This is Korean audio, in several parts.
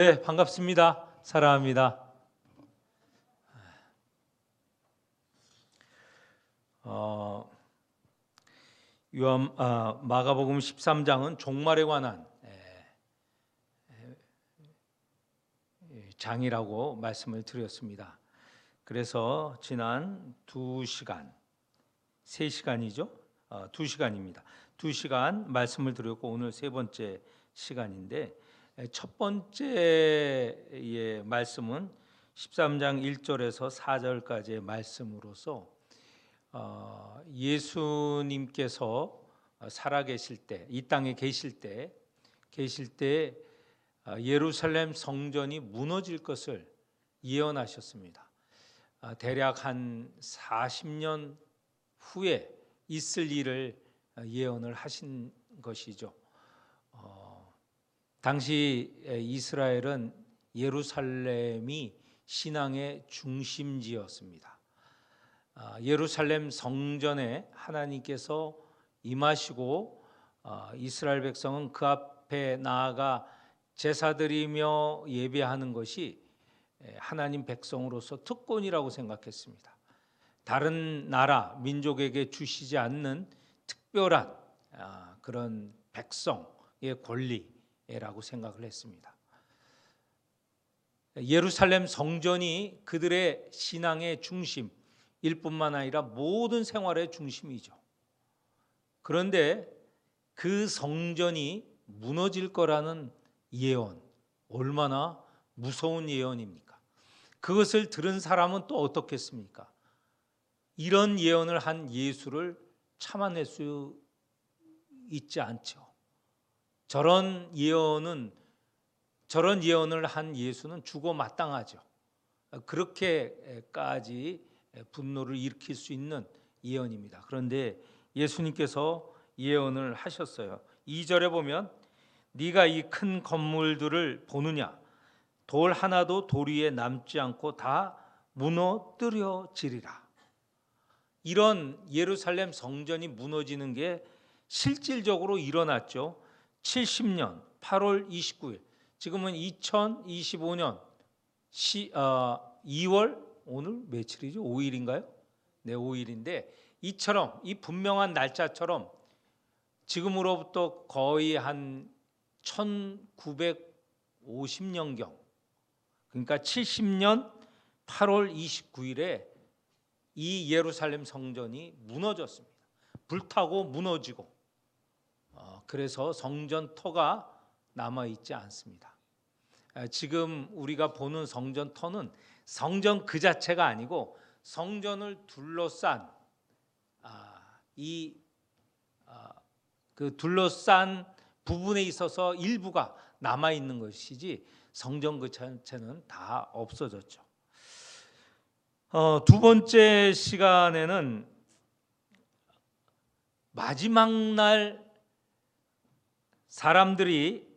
네, 반갑습니다. 사랑합니다. 마가복음 13장은 종말에 관한 장이라고 말씀을 드렸습니다. 그래서 지난 2시간, 3시간이죠? 2시간입니다. 2시간 말씀을 드렸고 오늘 세 번째 시간인데 첫 번째의 말씀은 13장 1절에서 4절까지의 말씀으로서 예수님께서 살아계실 때, 이 땅에 계실 때 예루살렘 성전이 무너질 것을 예언하셨습니다. 대략 한 40년 후에 있을 일을 예언을 하신 것이죠. 당시 이스라엘은 예루살렘이 신앙의 중심지였습니다. 예루살렘 성전에 하나님께서 임하시고 이스라엘 백성은 그 앞에 나아가 제사드리며 예배하는 것이 하나님 백성으로서 특권이라고 생각했습니다. 다른 나라 민족에게 주시지 않는 특별한 그런 백성의 권리라고 생각을 했습니다. 예루살렘 성전이 그들의 신앙의 중심일 뿐만 아니라 모든 생활의 중심이죠. 그런데 그 성전이 무너질 거라는 예언, 얼마나 무서운 예언입니까? 그것을 들은 사람은 또 어떻겠습니까? 이런 예언을 한 예수를 참아낼 수 있지 않죠. 저런 예언을 한 예수는 죽어 마땅하죠. 그렇게까지 분노를 일으킬 수 있는 예언입니다. 그런데 예수님께서 예언을 하셨어요. 2절에 보면 네가 이 큰 건물들을 보느냐? 돌 하나도 돌 위에 남지 않고 다 무너뜨려지리라. 이런 예루살렘 성전이 무너지는 게 실질적으로 일어났죠. 70년 8월 29일, 지금은 2025년 2월, 오늘 며칠이죠? 5일인가요? 네, 5일인데 이처럼, 이 분명한 날짜처럼 지금으로부터 거의 한 1950년경, 그러니까 70년 8월 29일에 이 예루살렘 성전이 무너졌습니다. 불타고 무너지고, 그래서 성전 터가 남아있지 않습니다. 지금 우리가 보는 성전 터는 성전 그 자체가 아니고 성전을 둘러싼 그 둘러싼 부분에 있어서 일부가 남아 있는 것이지 성전 그 자체는 다 없어졌죠. 두 번째 시간에는 마지막 날 사람들이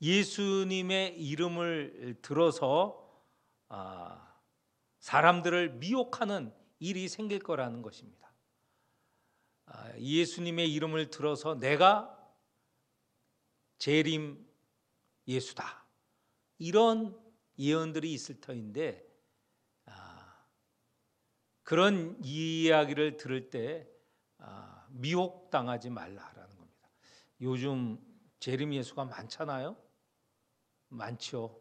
예수님의 이름을 들어서 사람들을 미혹하는 일이 생길 거라는 것입니다. 예수님의 이름을 들어서 내가 재림 예수다, 이런 예언들이 있을 터인데 그런 이야기를 들을 때 미혹당하지 말라라는 겁니다. 요즘 재림 예수가 많잖아요. 많죠.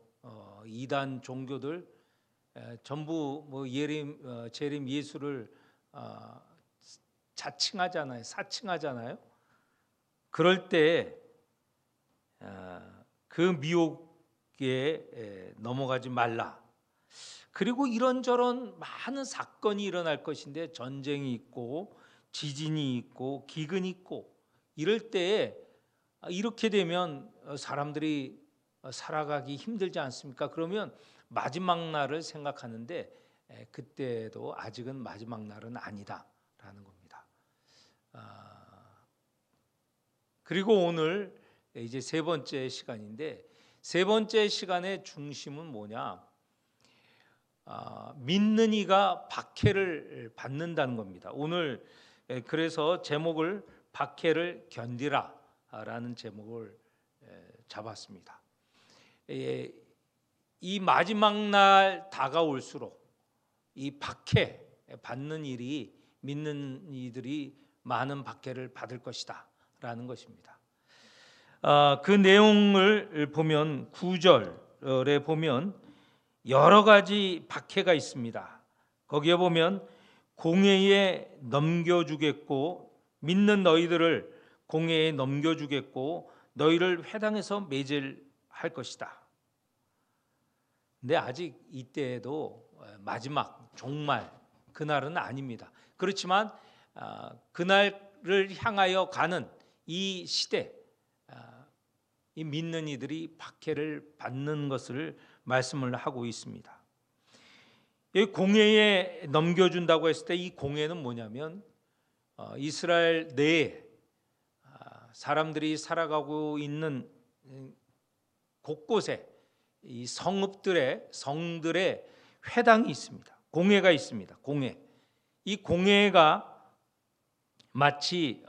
이단 종교들 전부 뭐 재림 예수를 자칭하잖아요. 사칭하잖아요. 그럴 때 그 미혹에 넘어가지 말라. 그리고 이런저런 많은 사건이 일어날 것인데, 전쟁이 있고 지진이 있고 기근이 있고, 이럴 때에 이렇게 되면 사람들이 살아가기 힘들지 않습니까? 그러면 마지막 날을 생각하는데 그때도 아직은 마지막 날은 아니다라는 겁니다. 그리고 오늘 이제 세 번째 시간인데, 세 번째 시간의 중심은 뭐냐? 믿는 이가 박해를 받는다는 겁니다. 오늘 그래서 제목을 박해를 견디라라는 제목을 잡았습니다. 이 마지막 날 다가올수록 이 박해 받는 일이, 믿는 이들이 많은 박해를 받을 것이다 라는 것입니다. 그 내용을 보면 9절에 보면 여러 가지 박해가 있습니다. 거기에 보면 공회에 넘겨주겠고, 믿는 너희들을 공회에 넘겨주겠고 너희를 회당에서 매질할 것이다. 근데 아직 이때에도 마지막 종말 그날은 아닙니다. 그렇지만 그날을 향하여 가는 이 시대, 이 믿는 이들이 박해를 받는 것을 말씀을 하고 있습니다. 이 공회에 넘겨준다고 했을 때 이 공회는 뭐냐면 이스라엘 내에 사람들이 살아가고 있는 곳곳에 이 성읍들의, 성들의 회당이 있습니다. 공회가 있습니다. 공회. 이 공회가 마치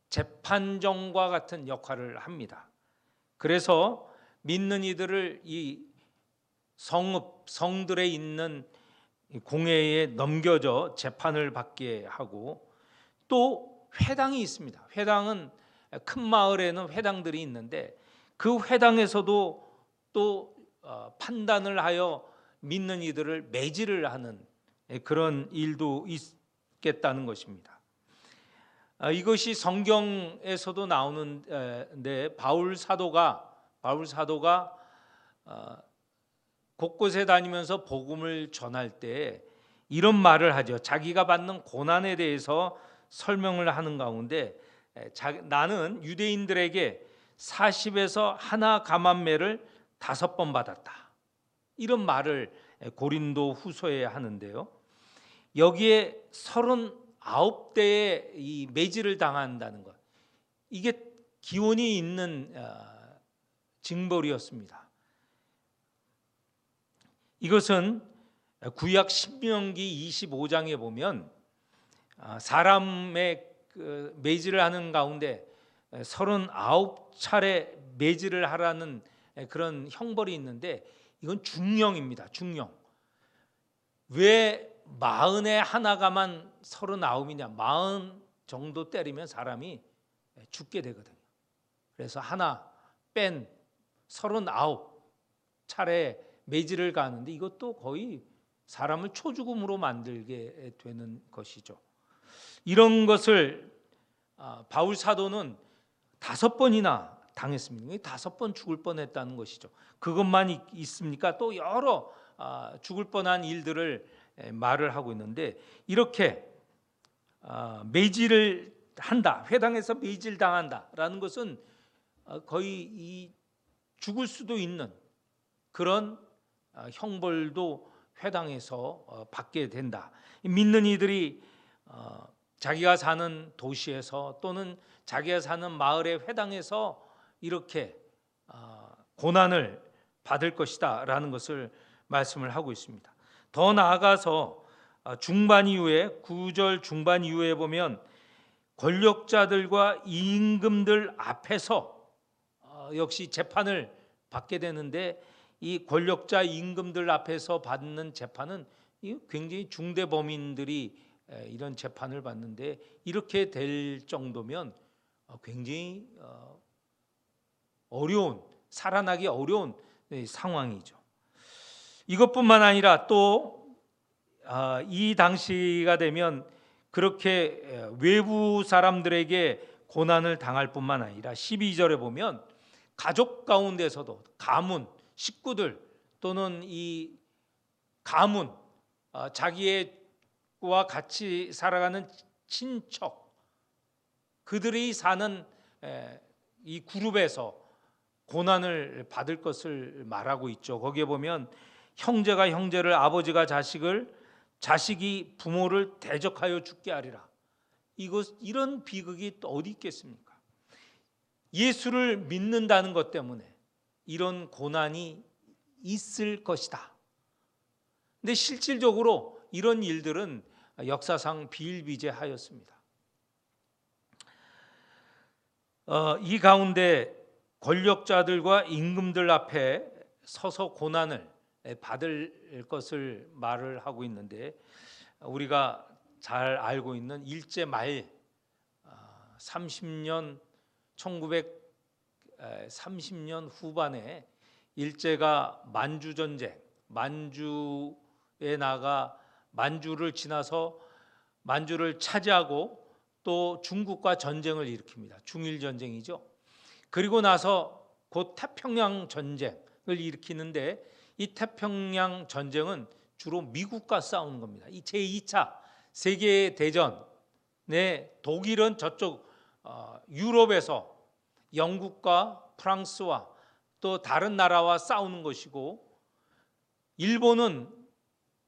재판정과 같은 역할을 합니다. 그래서 믿는 이들을 이 성읍, 성들에 있는 공회에 넘겨져 재판을 받게 하고, 또 회당이 있습니다. 회당은 큰 마을에는 회당들이 있는데 그 회당에서도 또 판단을 하여 믿는 이들을 매질을 하는 그런 일도 있겠다는 것입니다. 이것이 성경에서도 나오는데 바울 사도가 곳곳에 다니면서 복음을 전할 때 이런 말을 하죠. 자기가 받는 고난에 대해서 설명을 하는 가운데 나는 유대인들에게 40에서 하나 감한매를 5번 받았다. 이런 말을 고린도 후서에 하는데요. 여기에 39대의 이 매질을 당한다는 것, 이게 기원이 있는 징벌이었습니다. 이것은 구약 신명기 25장에 보면 사람의 매질을 하는 가운데 39차례 매질을 하라는 그런 형벌이 있는데 이건 중령입니다. 중령. 왜 40에 하나가만 39이냐? 40 정도 때리면 사람이 죽게 되거든요. 그래서 하나 뺀 39차례 매질을 가는데 이것도 거의 사람을 초죽음으로 만들게 되는 것이죠. 이런 것을 바울 사도는 5번이나 당했습니다. 5번 죽을 뻔했다는 것이죠. 그것만 있습니까? 또 여러 죽을 뻔한 일들을 말을 하고 있는데, 이렇게 매질을 한다, 회당에서 매질 당한다라는 것은 거의 이 죽을 수도 있는 그런 형벌도 회당에서 받게 된다. 믿는 이들이 자기가 사는 도시에서 또는 자기가 사는 마을의 회당에서 이렇게 고난을 받을 것이다 라는 것을 말씀을 하고 있습니다. 더 나아가서 중반 이후에 9절 중반 이후에 보면 권력자들과 임금들 앞에서 역시 재판을 받게 되는데, 이 권력자 임금들 앞에서 받는 재판은 굉장히 중대 범인들이 이런 재판을 받는데, 이렇게 될 정도면 굉장히 어려운, 살아나기 어려운 상황이죠. 이것뿐만 아니라 또 이 당시가 되면 그렇게 외부 사람들에게 고난을 당할 뿐만 아니라 12절에 보면 가족 가운데서도 가문, 식구들 또는 이 가문, 자기와 같이 살아가는 친척, 그들이 사는 이 그룹에서 고난을 받을 것을 말하고 있죠. 거기에 보면 형제가 형제를, 아버지가 자식을, 자식이 부모를 대적하여 죽게 하리라. 이런 비극이 또 어디 있겠습니까? 예수를 믿는다는 것 때문에 이런 고난이 있을 것이다. 근데 실질적으로 이런 일들은 역사상 비일비재하였습니다. 이 가운데 권력자들과 임금들 앞에 서서 고난을 받을 것을 말을 하고 있는데, 우리가 잘 알고 있는 일제 말 30년 1930년 후반에 일제가 만주 전쟁, 만주에 나가 만주를 지나서 만주를 차지하고 또 중국과 전쟁을 일으킵니다. 중일 전쟁이죠. 그리고 나서 곧 태평양 전쟁을 일으키는데, 이 태평양 전쟁은 주로 미국과 싸우는 겁니다. 이 제2차 세계 대전에 독일은 저쪽 유럽에서 영국과 프랑스와 또 다른 나라와 싸우는 것이고, 일본은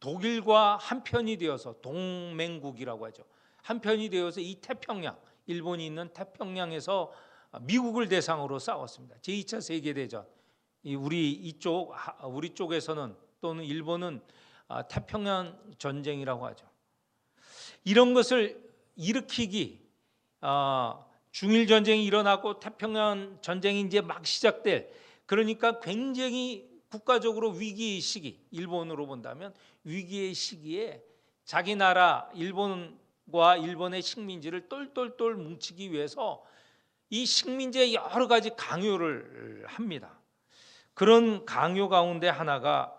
독일과 한편이 되어서 동맹국이라고 하죠. 한편이 되어서 이 태평양, 일본이 있는 태평양에서 미국을 대상으로 싸웠습니다. 제2차 세계대전. 우리 쪽에서는, 또는 일본은 태평양 전쟁이라고 하죠. 이런 것을 일으키기, 중일 전쟁이 일어나고 태평양 전쟁이 이제 막 시작될, 그러니까 굉장히 국가적으로 위기의 시기, 일본으로 본다면 위기의 시기에 자기 나라 일본과 일본의 식민지를 똘똘똘 뭉치기 위해서 이 식민지에 여러 가지 강요를 합니다. 그런 강요 가운데 하나가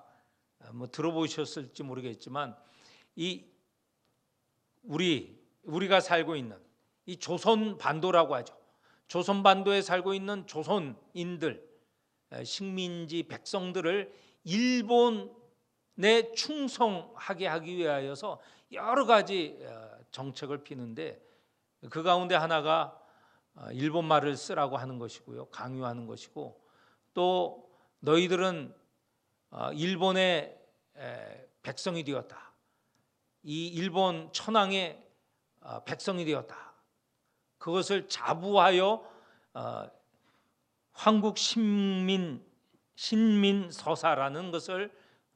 들어보셨을지 모르겠지만, 이 우리가 살고 있는 이 조선 반도라고 하죠. 조선 반도에 살고 있는 조선인들, 식민지 백성들을 일본에 충성하게 하기 위하여서 여러 가지 정책을 피는데, 그 가운데 하나가 일본 말을 쓰라고 하는 것이고요, 강요하는 것이고, 또 너희들은 일본의 백성이 되었다, 이 일본 천황의 백성이 되었다, 그것을 자부하여 한국 신민서사라는 것을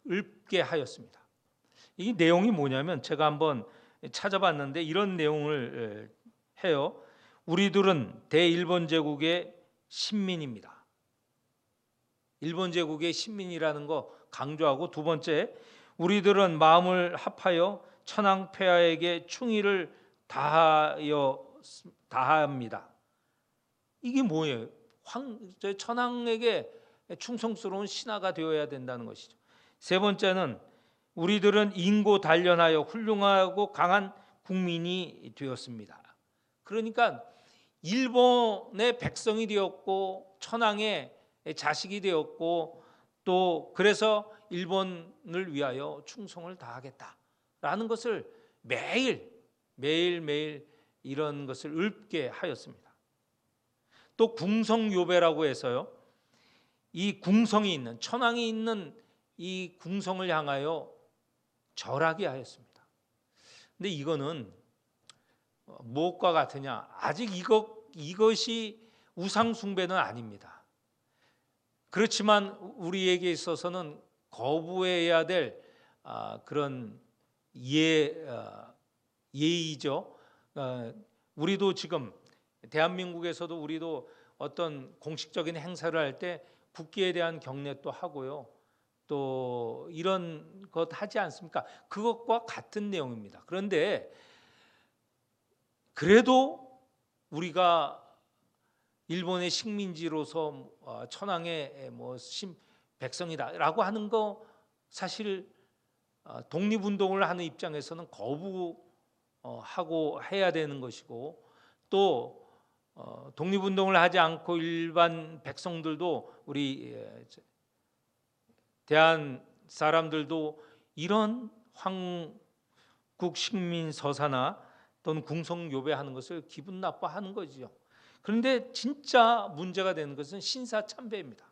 읊게 하였습니다. 이 내용이 뭐냐면, 제가 한번 찾아봤는데 이런 내용을 해요. 우리들은 대일본 제국의 신민입니다. 일본 제국의 신민이라는 거 강조하고, 두 번째, 우리들은 마음을 합하여 천황 폐하에게 충의를 다합니다. 이게 뭐예요? 천황에게 충성스러운 신하가 되어야 된다는 것이죠. 세 번째는 우리들은 인고 단련하여 훌륭하고 강한 국민이 되었습니다. 그러니까 일본의 백성이 되었고 천황의 자식이 되었고, 또 그래서 일본을 위하여 충성을 다하겠다라는 것을 매일 이런 것을 읊게 하였습니다. 또 궁성요배라고 해서요, 이 궁성이 있는, 천황이 있는 이 궁성을 향하여 절하게 하였습니다. 근데 이거는 무엇과 같으냐? 아직 이것이 우상 숭배는 아닙니다. 그렇지만 우리에게 있어서는 거부해야 될 그런 예의죠. 우리도 지금 대한민국에서도 우리도 어떤 공식적인 행사를 할 때 국기에 대한 경례도 하고요, 또 이런 것 하지 않습니까? 그것과 같은 내용입니다. 그런데 그래도 우리가 일본의 식민지로서 천황의 백성이다라고 하는 거, 사실 독립운동을 하는 입장에서는 거부하고 해야 되는 것이고, 또 독립운동을 하지 않고 일반 백성들도, 우리 대한 사람들도 이런 한국 식민 서사나 또는 궁성요배하는 것을 기분 나빠하는 거죠. 그런데 진짜 문제가 되는 것은 신사참배입니다.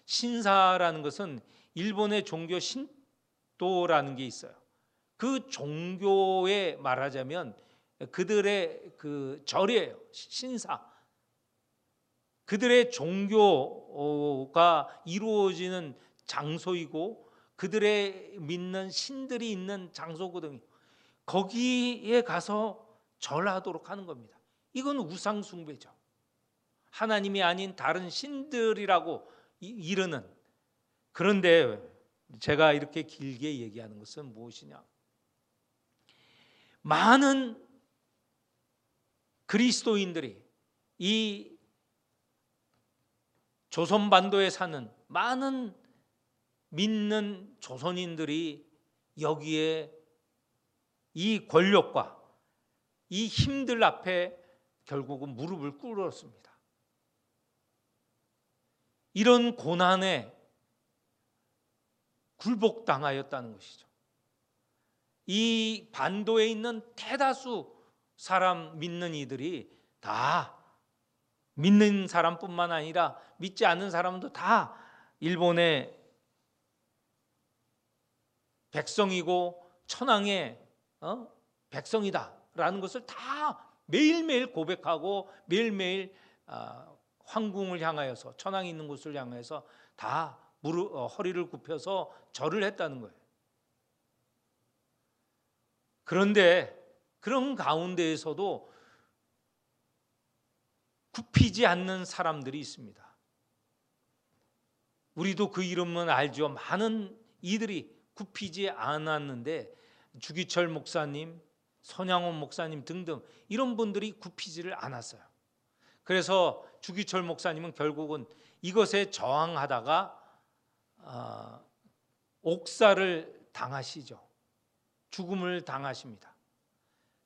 신사라는 것은 일본의 종교 신도라는 게 있어요. 그 종교에 말하자면 그들의 그 절이에요. 신사. 그들의 종교가 이루어지는 장소이고, 그들의 믿는 신들이 있는 장소거든요. 거기에 가서 절하도록 하는 겁니다. 이건 우상 숭배죠. 하나님이 아닌 다른 신들이라고 이르는. 그런데 제가 이렇게 길게 얘기하는 것은 무엇이냐? 많은 그리스도인들이, 이 조선반도에 사는 많은 믿는 조선인들이 여기에 이 권력과 이 힘들 앞에 결국은 무릎을 꿇었습니다. 이런 고난에 굴복당하였다는 것이죠. 이 반도에 있는 대다수 사람 믿는 이들이 다, 믿는 사람뿐만 아니라 믿지 않는 사람도 다 일본의 백성이고 천황의 백성이다라는 것을 다 매일매일 고백하고 매일매일 황궁을 향하여서, 천황이 있는 곳을 향해서 다 허리를 굽혀서 절을 했다는 거예요. 그런데 그런 가운데에서도 굽히지 않는 사람들이 있습니다. 우리도 그 이름은 알죠. 많은 이들이 굽히지 않았는데 주기철 목사님, 손양원 목사님 등등 이런 분들이 굽히지를 않았어요. 그래서 주기철 목사님은 결국은 이것에 저항하다가 옥사를 당하시죠. 죽음을 당하십니다.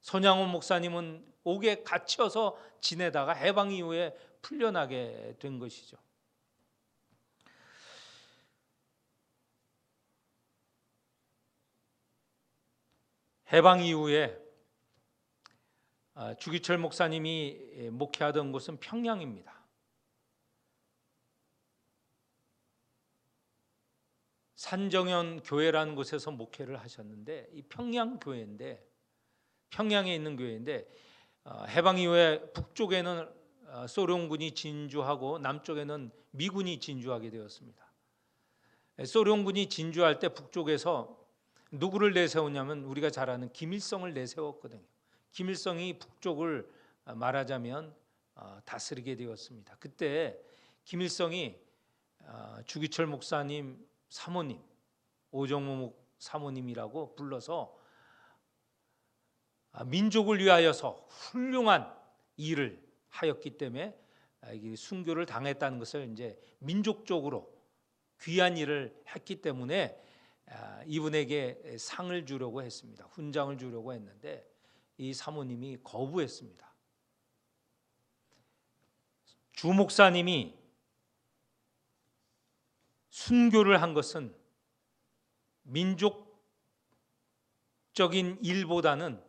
손양원 목사님은 옥에 갇혀서 지내다가 해방 이후에 풀려나게 된 것이죠. 해방 이후에 주기철 목사님이 목회하던 곳은 평양입니다. 산정현 교회라는 곳에서 목회를 하셨는데, 이 평양 교회인데, 평양에 있는 교회인데, 해방 이후에 북쪽에는 소련군이 진주하고 남쪽에는 미군이 진주하게 되었습니다. 소련군이 진주할 때 북쪽에서 누구를 내세우냐면 우리가 잘 아는 김일성을 내세웠거든요. 김일성이 북쪽을 말하자면 다스리게 되었습니다. 그때 김일성이 주기철 목사님 사모님, 오정모 사모님이라고 불러서 민족을 위하여서 훌륭한 일을 하였기 때문에 순교를 당했다는 것을 이제 민족적으로 귀한 일을 했기 때문에 이분에게 상을 주려고 했습니다. 훈장을 주려고 했는데 이 사모님이 거부했습니다. 주 목사님이 순교를 한 것은 민족적인 일보다는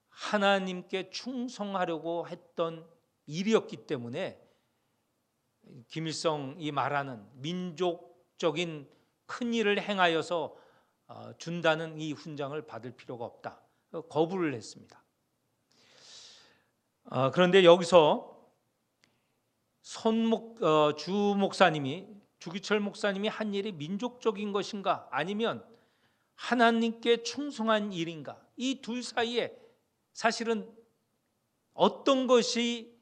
하나님께 충성하려고 했던 일이었기 때문에 김일성이 말하는 민족적인 큰 일을 행하여서 준다는 이 훈장을 받을 필요가 없다. 거부를 했습니다. 그런데 여기서 주 목사님이, 주기철 목사님이 한 일이 민족적인 것인가 아니면 하나님께 충성한 일인가, 이 둘 사이에 사실은 어떤 것이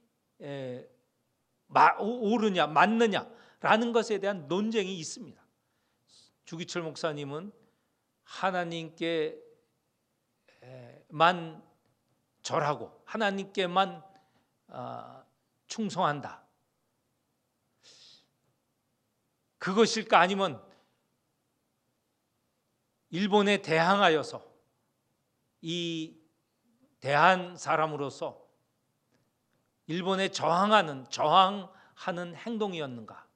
옳으냐 맞느냐라는 것에 대한 논쟁이 있습니다. 주기철 목사님은 하나님께만 절하고 하나님께만 충성한다. 그것일까 아니면 일본에 대항하여서 이 대한 사람으로서 일본에 저항하는 행동이었는가?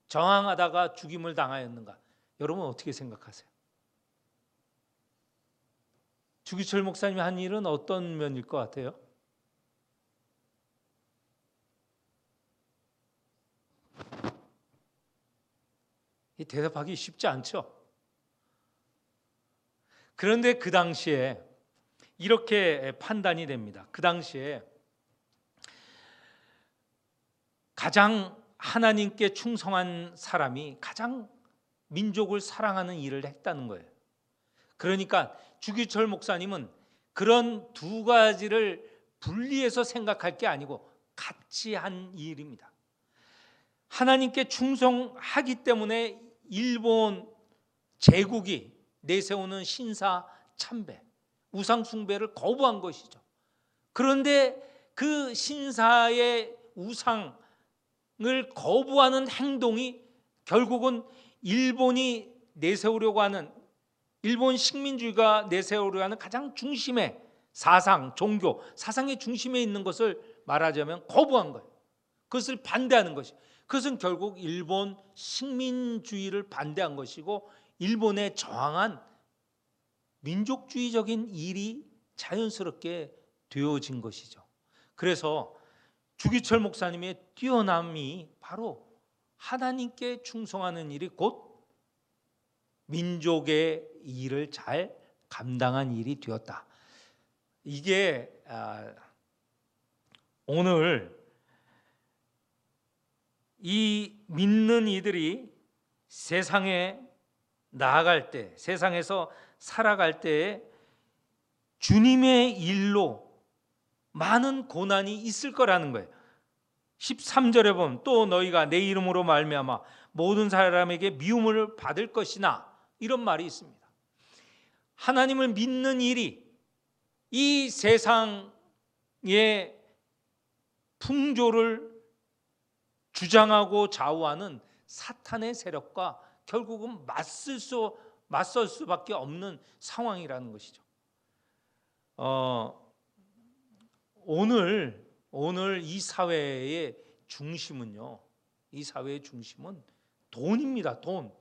저항하다가 죽임을 당하였는가? 여러분 어떻게 생각하세요? 주기철 목사님이 한 일은 어떤 면일 것 같아요? 이 대답하기 쉽지 않죠. 그런데 그 당시에 이렇게 판단이 됩니다. 그 당시에 가장 하나님께 충성한 사람이 가장 민족을 사랑하는 일을 했다는 거예요. 그러니까 주기철 목사님은 그런 두 가지를 분리해서 생각할 게 아니고 같이 한 일입니다. 하나님께 충성하기 때문에 일본 제국이 내세우는 신사 참배, 우상 숭배를 거부한 것이죠. 그런데 그 신사의 우상을 거부하는 행동이 결국은 일본이 내세우려고 하는, 일본 식민주의가 내세우려고 하는 가장 중심의 사상, 종교, 사상의 중심에 있는 것을 말하자면 거부한 거예요. 그것을 반대하는 것이, 그것은 결국 일본 식민주의를 반대한 것이고 일본에 저항한 민족주의적인 일이 자연스럽게 되어진 것이죠. 그래서 주기철 목사님의 뛰어남이 바로 하나님께 충성하는 일이 곧 민족의 일을 잘 감당한 일이 되었다. 이게 오늘 이 믿는 이들이 세상에 나아갈 때, 세상에서 살아갈 때 주님의 일로 많은 고난이 있을 거라는 거예요. 13절에 보면 또 너희가 내 이름으로 말미암아 모든 사람에게 미움을 받을 것이나, 이런 말이 있습니다. 하나님을 믿는 일이 이 세상의 풍조를 주장하고 좌우하는 사탄의 세력과 결국은 맞설 수밖에 없는 상황이라는 것이죠. 오늘 이 사회의 중심은요, 이 사회의 중심은 돈입니다. 돈.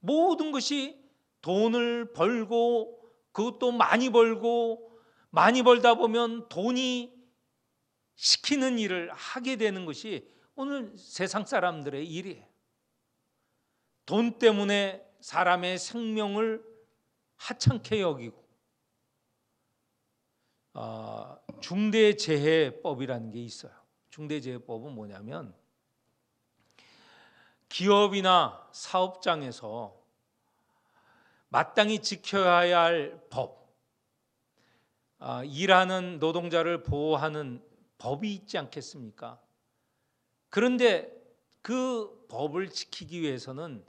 모든 것이 돈을 벌고, 그것도 많이 벌고, 많이 벌다 보면 돈이 시키는 일을 하게 되는 것이 오늘 세상 사람들의 일이에요. 돈 때문에 사람의 생명을 하찮게 여기고, 중대재해법이라는 게 있어요. 중대재해법은 뭐냐면 기업이나 사업장에서 마땅히 지켜야 할 법, 일하는 노동자를 보호하는 법이 있지 않겠습니까? 그런데 그 법을 지키기 위해서는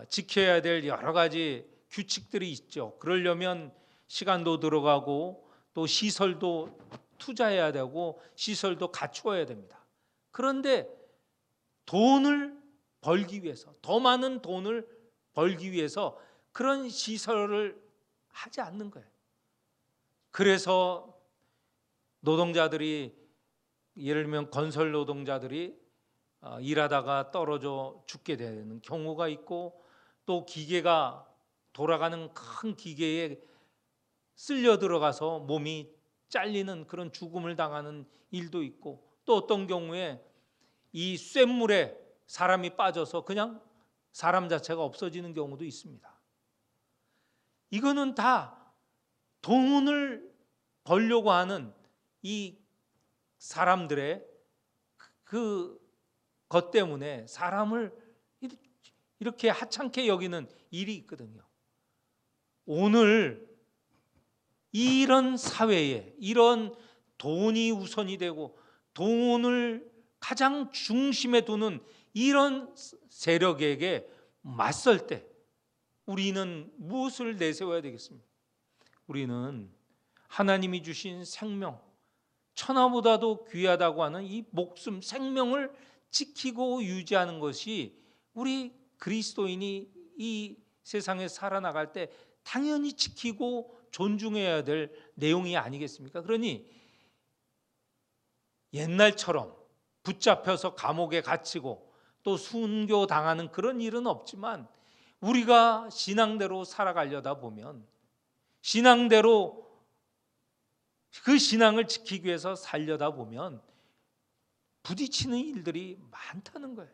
지켜야 될 여러 가지 규칙들이 있죠. 그러려면 시간도 들어가고 또 시설도 투자해야 되고 시설도 갖추어야 됩니다. 그런데 돈을 벌기 위해서, 더 많은 돈을 벌기 위해서 그런 시설을 하지 않는 거예요. 그래서 노동자들이, 예를 들면 건설 노동자들이 일하다가 떨어져 죽게 되는 경우가 있고, 또 기계가 돌아가는 큰 기계에 쓸려 들어가서 몸이 잘리는 그런 죽음을 당하는 일도 있고, 또 어떤 경우에 이 쇳물에 사람이 빠져서 그냥 사람 자체가 없어지는 경우도 있습니다. 이거는 다 돈을 벌려고 하는 이 사람들의 그 것 때문에 사람을 이렇게 하찮게 여기는 일이 있거든요. 오늘 이런 사회에 이런 돈이 우선이 되고 돈을 가장 중심에 두는 이런 세력에게 맞설 때 우리는 무엇을 내세워야 되겠습니까? 우리는 하나님이 주신 생명, 천하보다도 귀하다고 하는 이 목숨, 생명을 지키고 유지하는 것이 우리 그리스도인이 이 세상에 살아나갈 때 당연히 지키고 존중해야 될 내용이 아니겠습니까? 그러니 옛날처럼 붙잡혀서 감옥에 갇히고 또 순교당하는 그런 일은 없지만, 우리가 신앙대로 살아가려다 보면, 신앙대로 그 신앙을 지키기 위해서 살려다 보면 부딪히는 일들이 많다는 거예요.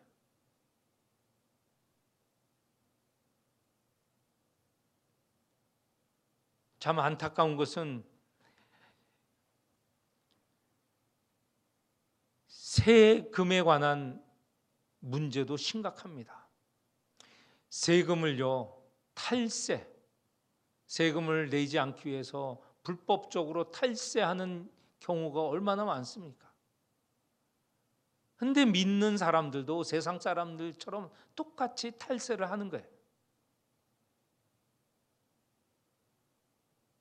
참 안타까운 것은 세금에 관한 문제도 심각합니다. 세금을요, 탈세, 세금을 내지 않기 위해서 불법적으로 탈세하는 경우가 얼마나 많습니까? 근데 믿는 사람들도 세상 사람들처럼 똑같이 탈세를 하는 거예요.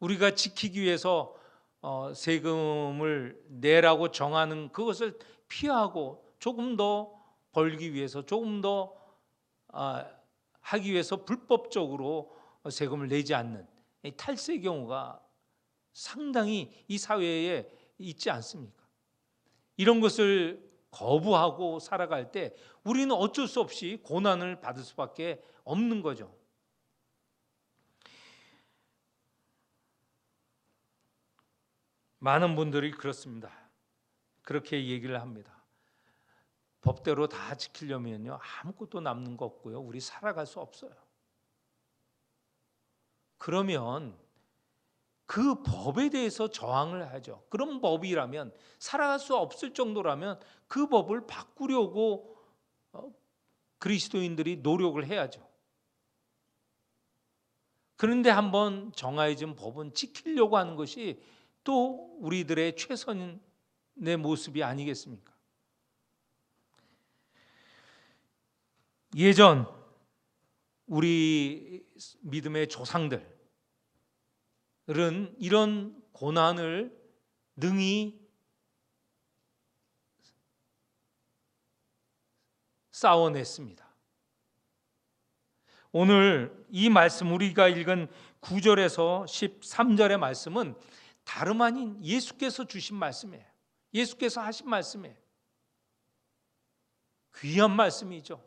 우리가 지키기 위해서 세금을 내라고 정하는 그것을 피하고 조금 더 벌기 위해서, 조금 더 하기 위해서 불법적으로 세금을 내지 않는 탈세의 경우가 상당히 이 사회에 있지 않습니까? 이런 것을 거부하고 살아갈 때 우리는 어쩔 수 없이 고난을 받을 수밖에 없는 거죠. 많은 분들이 그렇습니다. 그렇게 얘기를 합니다. 법대로 다 지키려면요, 아무것도 남는 거 없고요, 우리 살아갈 수 없어요. 그러면 그 법에 대해서 저항을 하죠. 그런 법이라면, 살아갈 수 없을 정도라면 그 법을 바꾸려고 그리스도인들이 노력을 해야죠. 그런데 한번 정해진 법은 지키려고 하는 것이 또 우리들의 최선의 모습이 아니겠습니까? 예전 우리 믿음의 조상들은 이런 고난을 능히 싸워냈습니다. 오늘 이 말씀, 우리가 읽은 9절에서 13절의 말씀은 다름 아닌 예수께서 주신 말씀이에요. 예수께서 하신 말씀이에요. 귀한 말씀이죠.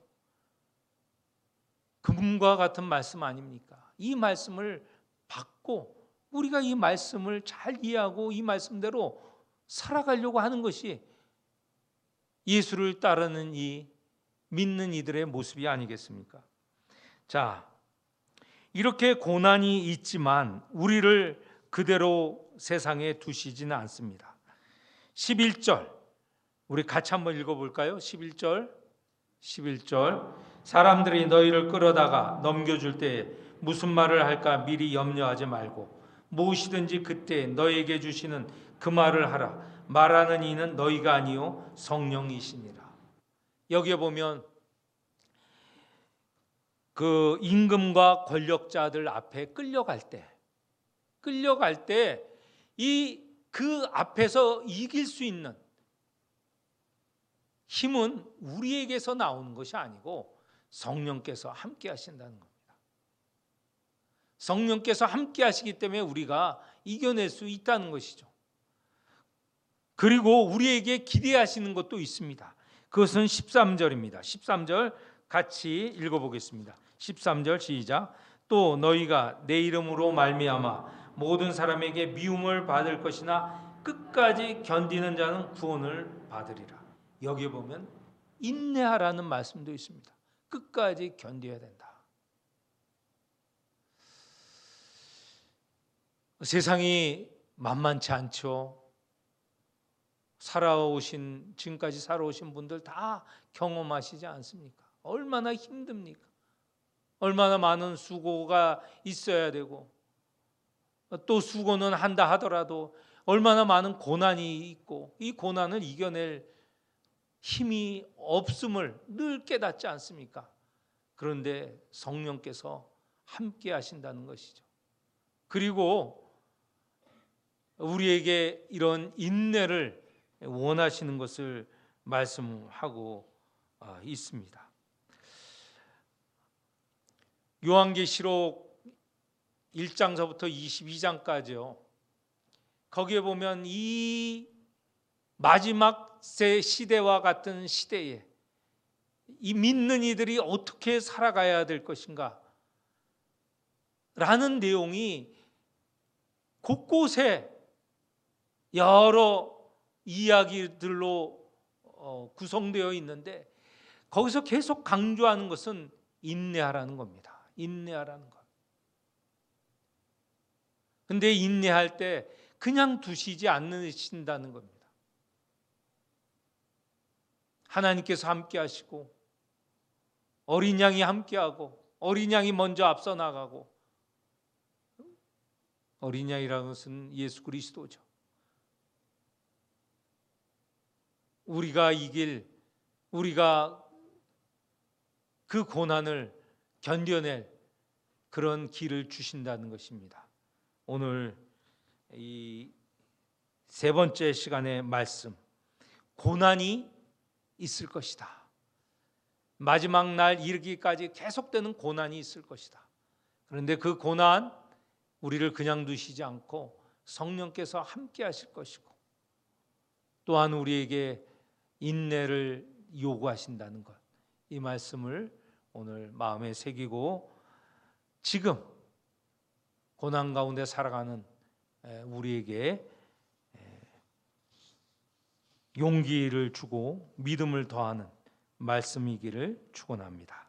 금과 같은 말씀 아닙니까? 이 말씀을 받고 우리가 이 말씀을 잘 이해하고 이 말씀대로 살아가려고 하는 것이 예수를 따르는 이 믿는 이들의 모습이 아니겠습니까? 자, 이렇게 고난이 있지만 우리를 그대로 세상에 두시지는 않습니다. 11절 우리 같이 한번 읽어볼까요? 11절 사람들이 너희를 끌어다가 넘겨줄 때에 무슨 말을 할까 미리 염려하지 말고 무엇이든지 그때 너희에게 주시는 그 말을 하라. 말하는 이는 너희가 아니요 성령이시니라. 여기에 보면 그 임금과 권력자들 앞에 끌려갈 때 그 앞에서 이길 수 있는 힘은 우리에게서 나오는 것이 아니고 성령께서 함께 하신다는 겁니다. 성령께서 함께 하시기 때문에 우리가 이겨낼 수 있다는 것이죠. 그리고 우리에게 기대하시는 것도 있습니다. 그것은 13절입니다. 13절 같이 읽어보겠습니다. 13절 시작. 또 너희가 내 이름으로 말미암아 모든 사람에게 미움을 받을 것이나 끝까지 견디는 자는 구원을 받으리라. 여기에 보면 인내하라는 말씀도 있습니다. 끝까지 견뎌야 된다. 세상이 만만치 않죠. 지금까지 살아오신 분들 다 경험하시지 않습니까? 얼마나 힘듭니까? 얼마나 많은 수고가 있어야 되고 또 수고는 한다 하더라도 얼마나 많은 고난이 있고 이 고난을 이겨낼 힘이 없음을 늘 깨닫지 않습니까? 그런데 성령께서 함께 하신다는 것이죠. 그리고 우리에게 이런 인내를 원하시는 것을 말씀하고 있습니다. 요한계시록 1장서부터 22장까지요. 거기에 보면 이 마지막 시대와 같은 시대에 이 믿는 이들이 어떻게 살아가야 될 것인가 라는 내용이 곳곳에 여러 이야기들로 구성되어 있는데 거기서 계속 강조하는 것은 인내하라는 겁니다. 인내하라는 것. 근데 인내할 때 그냥 두시지 않으신다는 겁니다. 하나님께서 함께 하시고 어린 양이 함께 하고 어린 양이 먼저 앞서 나가고 어린 양이라는 것은 예수 그리스도죠. 우리가 그 고난을 견뎌낼 그런 길을 주신다는 것입니다. 오늘 이 세 번째 시간의 말씀, 고난이 있을 것이다. 마지막 날 이르기까지 계속되는 고난이 있을 것이다. 그런데 그 고난 우리를 그냥 두시지 않고 성령께서 함께 하실 것이고, 또한 우리에게 인내를 요구하신다는 것, 이 말씀을 오늘 마음에 새기고 지금 고난 가운데 살아가는 우리에게 용기를 주고 믿음을 더하는 말씀이기를 축원합니다.